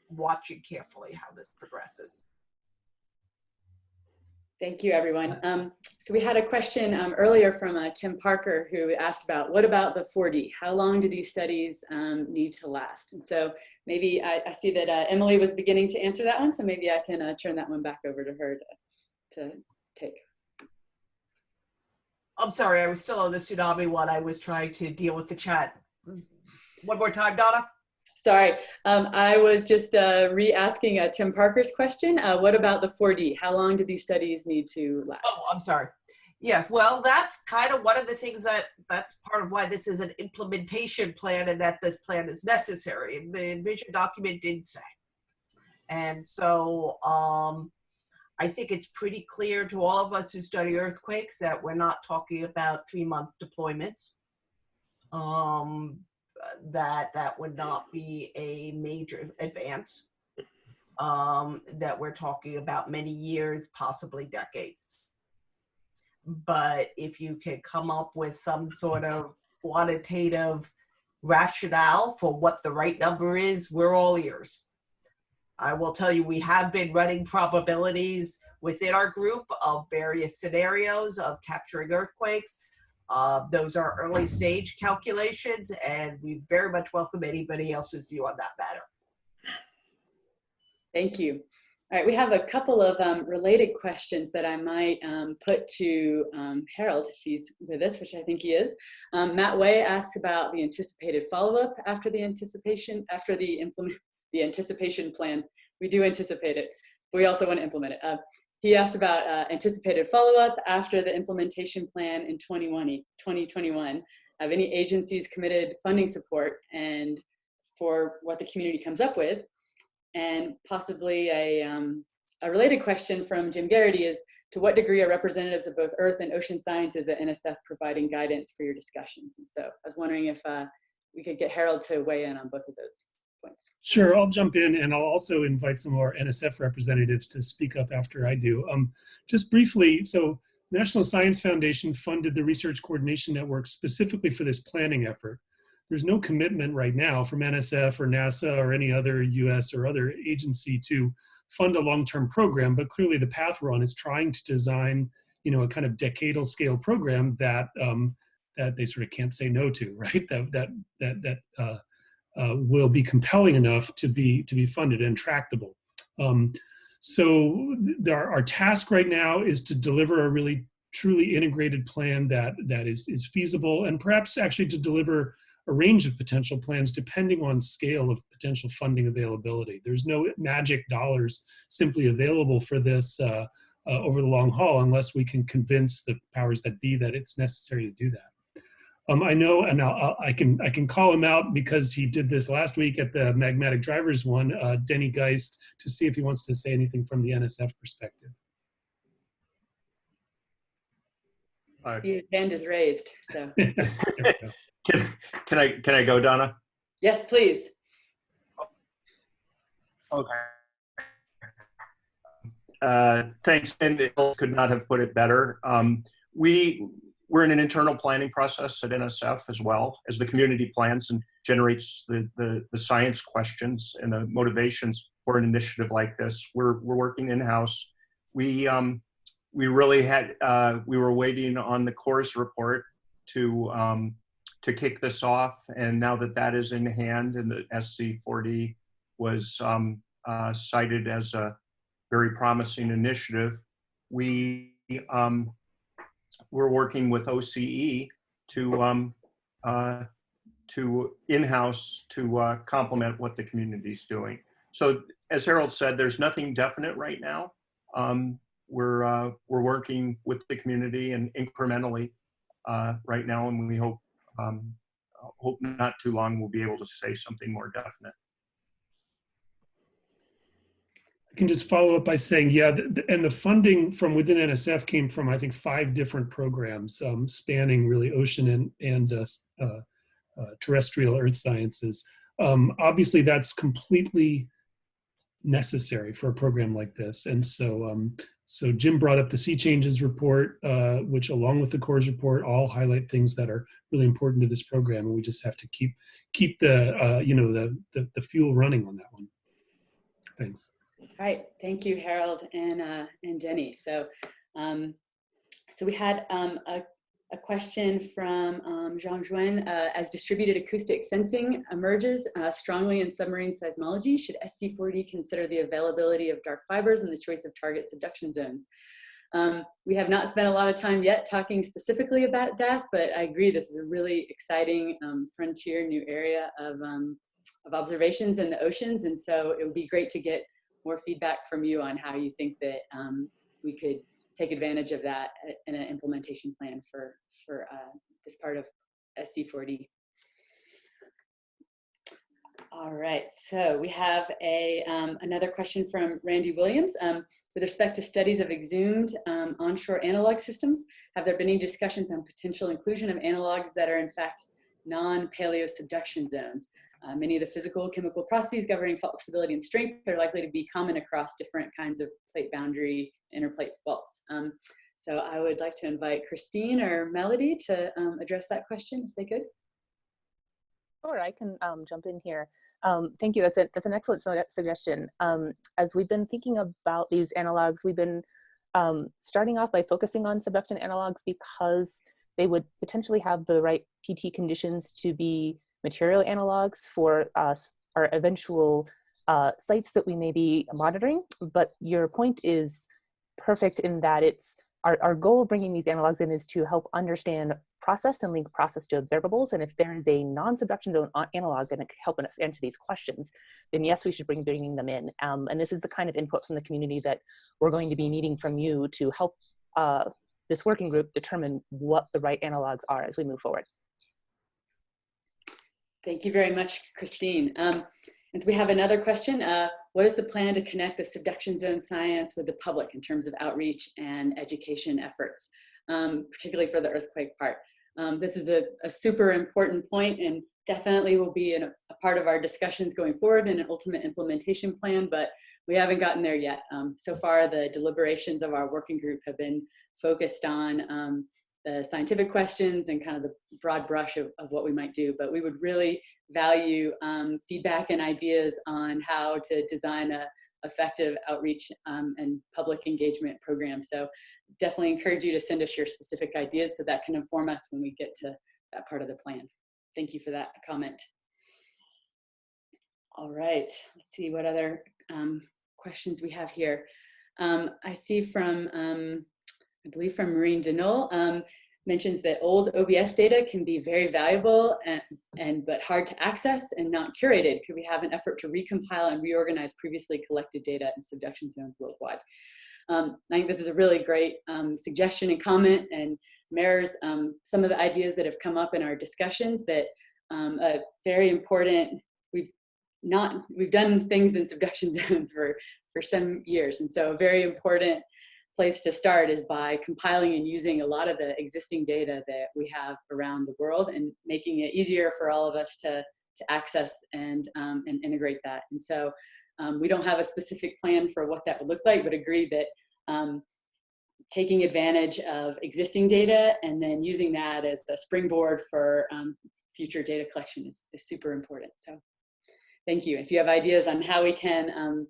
watching carefully how this progresses.
Thank you, everyone. So we had a question earlier from Tim Parker, who asked about, what about the 4D? How long do these studies need to last? And so maybe I see that Emily was beginning to answer that one, so maybe I can turn that one back over to her to take.
I'm sorry, I was still on the tsunami one. I was trying to deal with the chat. One more time, Donna.
Sorry, I was just re-asking Tim Parker's question. What about the 4D? How long do these studies need to last?
Oh, I'm sorry. Yeah, well, that's kind of one of the things that's part of why this is an implementation plan and that this plan is necessary. The vision document did say. And so I think it's pretty clear to all of us who study earthquakes that we're not talking about 3-month deployments. That would not be a major advance, that we're talking about many years, possibly decades. But if you can come up with some sort of quantitative rationale for what the right number is, we're all ears. I will tell you, we have been running probabilities within our group of various scenarios of capturing earthquakes. Those are early stage calculations, and we very much welcome anybody else's view on that matter.
Thank you. All right, we have a couple of related questions that I might put to Harold if he's with us, which I think he is. Matt Way asks about the anticipated follow-up after the anticipation plan. We do anticipate it, but we also want to implement it. He asked about anticipated follow-up after the implementation plan in 2021. Have any agencies committed funding support and for what the community comes up with? And possibly a related question from Jim Garrity is, to what degree are representatives of both earth and ocean sciences at NSF providing guidance for your discussions? And so I was wondering if we could get Harold to weigh in on both of those points.
Sure, I'll jump in, and I'll also invite some more NSF representatives to speak up after I do. Just briefly, so the National Science Foundation funded the Research Coordination Network specifically for this planning effort. There's no commitment right now from NSF or NASA or any other US or other agency to fund a long-term program, but clearly the path we're on is trying to design, a kind of decadal scale program that that they sort of can't say no to, right? That will be compelling enough to be funded and tractable. So our task right now is to deliver a really truly integrated plan that is feasible, and perhaps actually to deliver a range of potential plans depending on scale of potential funding availability. There's no magic dollars simply available for this over the long haul unless we can convince the powers that be that it's necessary to do that. I know, and I can call him out because he did this last week at the Magmatic Drivers one, Denny Geist, to see if he wants to say anything from the NSF perspective.
Your hand is raised, so.
Can I go, Donna?
Yes, please.
Okay. Thanks, and it could not have put it better. We're in an internal planning process at NSF as well as the community plans and generates the science questions and the motivations for an initiative like this. We're working in-house. We really had, we were waiting on the CORS report to kick this off, and now that is in hand and the SZ4D was cited as a very promising initiative, we're working with OCE to in-house to complement what the community is doing. So as Harold said, there's nothing definite right now. We're working with the community and incrementally right now, and we hope not too long we'll be able to say something more definite.
I can just follow up by saying, yeah, and the funding from within NSF came from, I think, 5 different programs spanning really ocean and terrestrial earth sciences. Obviously, that's completely necessary for a program like this. And so, so Jim brought up the Sea Changes report, which along with the CORS report, all highlight things that are really important to this program. And we just have to keep the, the fuel running on that one. Thanks.
All right, thank you, Harold and Denny. So, so we had a question from Jean Jouen. As distributed acoustic sensing emerges strongly in submarine seismology, should SZ4D consider the availability of dark fibers and the choice of target subduction zones? We have not spent a lot of time yet talking specifically about DAS, but I agree this is a really exciting frontier new area of observations in the oceans, and so it would be great to get more feedback from you on how you think that we could take advantage of that in an implementation plan for this part of SZ4D. All right, so we have another question from Randy Williams. With respect to studies of exhumed onshore analog systems, have there been any discussions on potential inclusion of analogs that are in fact non-paleo subduction zones? Many of the physical chemical processes governing fault stability and strength are likely to be common across different kinds of plate boundary interplate faults. So I would like to invite Christine or Melody to address that question if they could.
Sure, I can jump in here. Thank you. That's an excellent suggestion. As we've been thinking about these analogs, we've been starting off by focusing on subduction analogs because they would potentially have the right PT conditions to be material analogs for our eventual sites that we may be monitoring. But your point is perfect in that it's our goal of bringing these analogs in is to help understand process and link process to observables. And if there is a non-subduction zone analog that can help us answer these questions, then yes, we should bringing them in. And this is the kind of input from the community that we're going to be needing from you to help this working group determine what the right analogs are as we move forward.
Thank you very much, Christine. And so we have another question. What is the plan to connect the subduction zone science with the public in terms of outreach and education efforts, particularly for the earthquake part? This is a super important point and definitely will be a part of our discussions going forward in an ultimate implementation plan, but we haven't gotten there yet. So far, the deliberations of our working group have been focused on the scientific questions and kind of the broad brush of what we might do, but we would really value feedback and ideas on how to design a effective outreach and public engagement program. So definitely encourage you to send us your specific ideas so that can inform us when we get to that part of the plan. Thank you for that comment. All right, let's see what other questions we have here. I see from, I believe from Maureen Denol, mentions that old OBS data can be very valuable but hard to access and not curated. Could we have an effort to recompile and reorganize previously collected data in subduction zones worldwide? I think this is a really great suggestion and comment, and mirrors some of the ideas that have come up in our discussions that very important. We've done things in subduction zones for some years, and so a very important place to start is by compiling and using a lot of the existing data that we have around the world and making it easier for all of us to access and integrate that. And so we don't have a specific plan for what that would look like, but agree that taking advantage of existing data and then using that as a springboard for future data collection is super important. So thank you. If you have ideas on how we can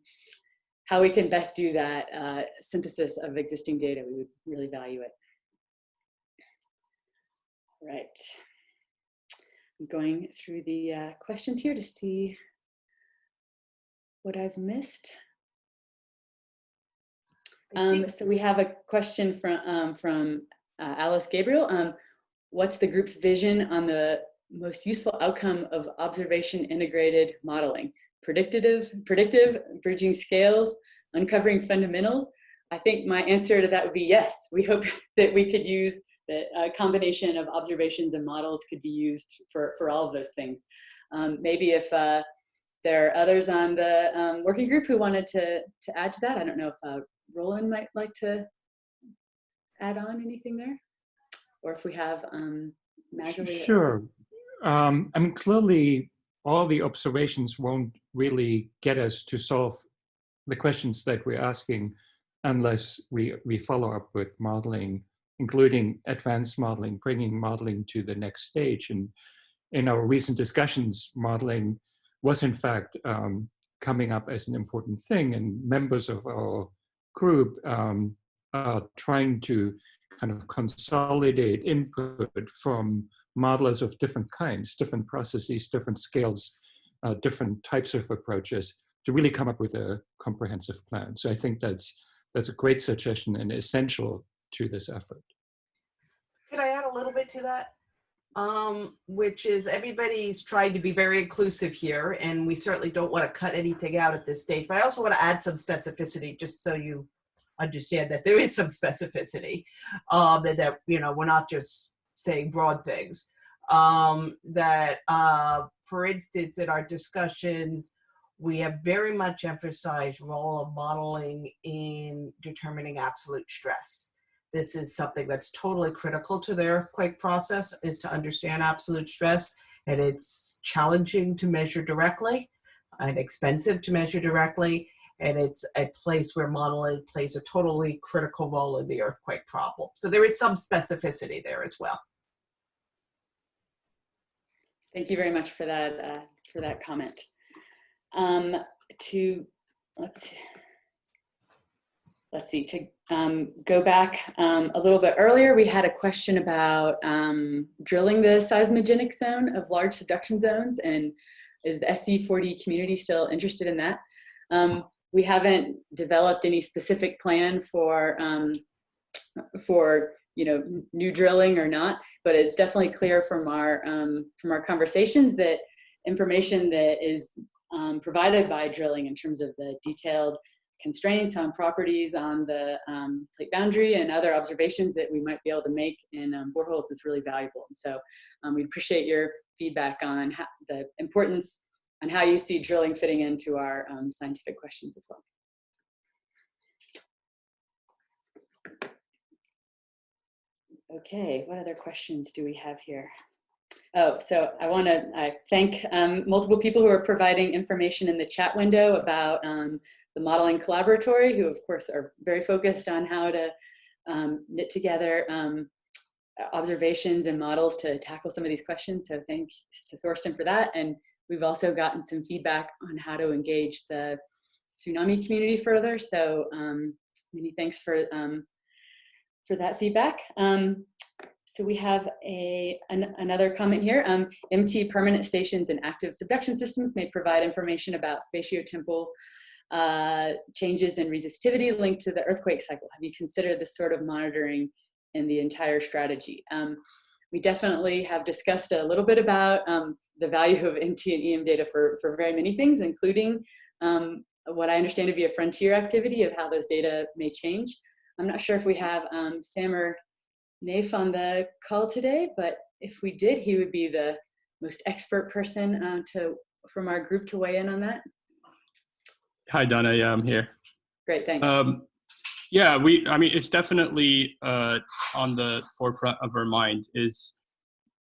best do that synthesis of existing data, we would really value it. All right. I'm going through the questions here to see what I've missed. So we have a question from Alice Gabriel. What's the group's vision on the most useful outcome of observation integrated modeling? Predictive, bridging scales, uncovering fundamentals? I think my answer to that would be yes. We hope that we could use that a combination of observations and models could be used for all of those things. Maybe if there are others on the working group who wanted to add to that, I don't know if Roland might like to add on anything there, or if we have Magmatic.
Sure. I mean, clearly, all the observations won't really get us to solve the questions that we're asking unless we follow up with modeling, including advanced modeling, bringing modeling to the next stage. And in our recent discussions, modeling was in fact coming up as an important thing, and members of our group are trying to kind of consolidate input from modelers of different kinds, different processes, different scales, different types of approaches to really come up with a comprehensive plan. So I think that's a great suggestion and essential to this effort.
Could I add a little bit to that? Which is everybody's trying to be very inclusive here, and we certainly don't want to cut anything out at this stage, but I also want to add some specificity just so you understand that there is some specificity, and that, you know, we're not just saying broad things. For instance, in our discussions, we have very much emphasized role of modeling in determining absolute stress. This is something that's totally critical to the earthquake process, is to understand absolute stress, and it's challenging to measure directly and expensive to measure directly, and it's a place where modeling plays a totally critical role in the earthquake problem. So there is some specificity there as well.
Thank you very much for that comment. Let's see. let's see, to go back a little bit earlier, we had a question about drilling the seismogenic zone of large subduction zones, and is the SZ4D community still interested in that? We haven't developed any specific plan for new drilling or not, but it's definitely clear from our conversations that information that is provided by drilling in terms of the detailed constraints on properties on the plate boundary and other observations that we might be able to make in boreholes is really valuable. And so we'd appreciate your feedback on the importance and how you see drilling fitting into our scientific questions as well. Okay, what other questions do we have here? Oh, so I want to thank multiple people who are providing information in the chat window about the modeling collaboratory, who of course are very focused on how to knit together observations and models to tackle some of these questions. So thanks to Thorsten for that. And we've also gotten some feedback on how to engage the tsunami community further. So many thanks for that feedback. So we have another comment here. MT permanent stations and active subduction systems may provide information about spatiotemporal changes in resistivity linked to the earthquake cycle. Have you considered this sort of monitoring in the entire strategy? We definitely have discussed a little bit about the value of MT and EM data for very many things, including what I understand to be a frontier activity of how those data may change. I'm not sure if we have Sam or Naif on the call today, but if we did, he would be the most expert person from our group to weigh in on that.
Hi, Donna. Yeah, I'm here.
Great, thanks.
Yeah, I mean, it's definitely on the forefront of our mind.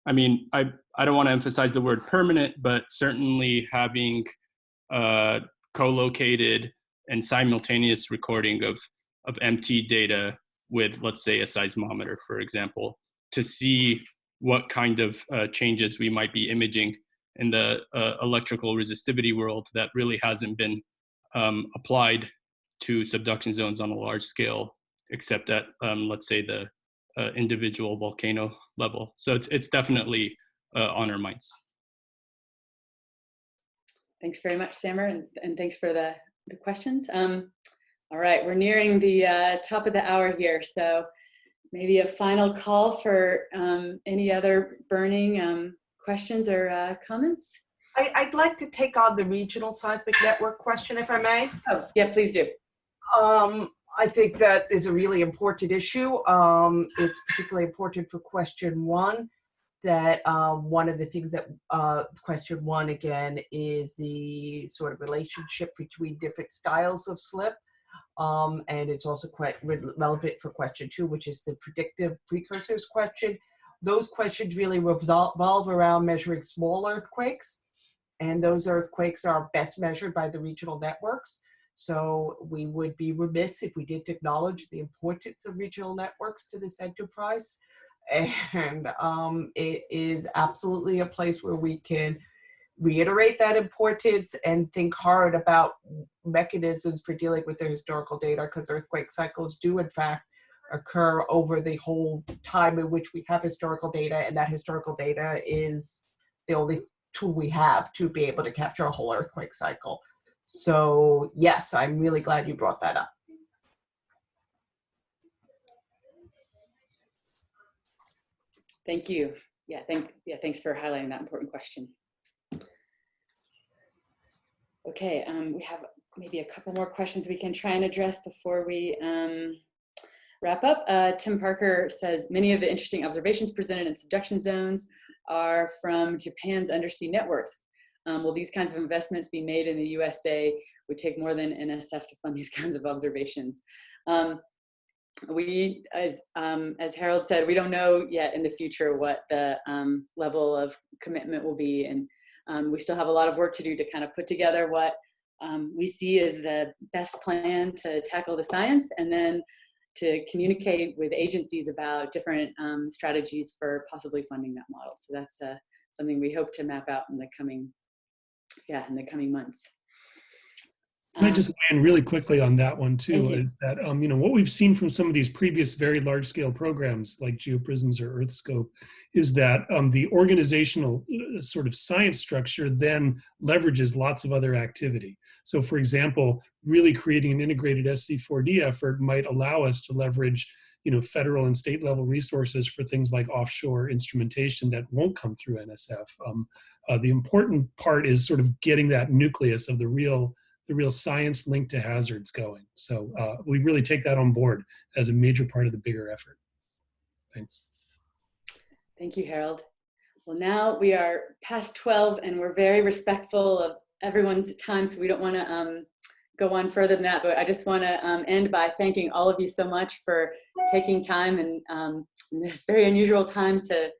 I don't want to emphasize the word permanent, but certainly having co-located and simultaneous recording of MT data with, let's say, a seismometer, for example, to see what kind of changes we might be imaging in the electrical resistivity world that really hasn't been applied to subduction zones on a large scale, except at, let's say, the individual volcano level. So it's definitely on our minds.
Thanks very much, Samer, and thanks for the questions. All right, we're nearing the top of the hour here, so maybe a final call for any other burning questions or comments?
I'd like to take on the regional seismic network question, if I may.
Oh, yeah, please do.
I think that is a really important issue. It's particularly important for question one, that one of the things that question one, again, is the sort of relationship between different styles of slip. And it's also quite relevant for question two, which is the predictive precursors question. Those questions really revolve around measuring small earthquakes, and those earthquakes are best measured by the regional networks. So we would be remiss if we didn't acknowledge the importance of regional networks to this enterprise. And it is absolutely a place where we can reiterate that importance and think hard about mechanisms for dealing with the historical data, because earthquake cycles do in fact occur over the whole time in which we have historical data, and that historical data is the only tool we have to be able to capture a whole earthquake cycle. So yes, I'm really glad you brought that up.
Thank you. Thanks for highlighting that important question. Okay, we have maybe a couple more questions we can try and address before we wrap up. Tim Parker says, many of the interesting observations presented in subduction zones are from Japan's undersea networks. Will these kinds of investments be made in the USA? Would take more than NSF to fund these kinds of observations. We, as Harold said, we don't know yet in the future what the level of commitment will be, and we still have a lot of work to do to kind of put together what we see as the best plan to tackle the science, and then to communicate with agencies about different strategies for possibly funding that model. So that's something we hope to map out in the coming months.
Can I just weigh in really quickly on that one too? Is that you know, what we've seen from some of these previous very large-scale programs like GeoPrisms or EarthScope is that the organizational sort of science structure then leverages lots of other activity. So, for example, really creating an integrated SZ4D effort might allow us to leverage, you know, federal and state level resources for things like offshore instrumentation that won't come through NSF. The important part is sort of getting that nucleus of the real science linked to hazards going. So we really take that on board as a major part of the bigger effort. Thanks.
Thank you, Harold. Well, now we are past 12 and we're very respectful of everyone's time, so we don't want to go on further than that, but I just want to end by thanking all of you so much for taking time and in this very unusual time to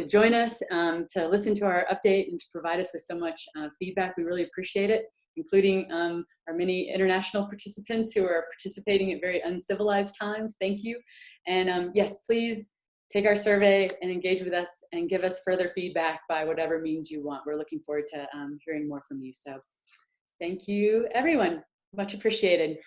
join us, to listen to our update and to provide us with so much feedback. We really appreciate it, including our many international participants who are participating at very uncivilized times. Thank you. And yes, please take our survey and engage with us and give us further feedback by whatever means you want. We're looking forward to hearing more from you. So thank you, everyone. Much appreciated.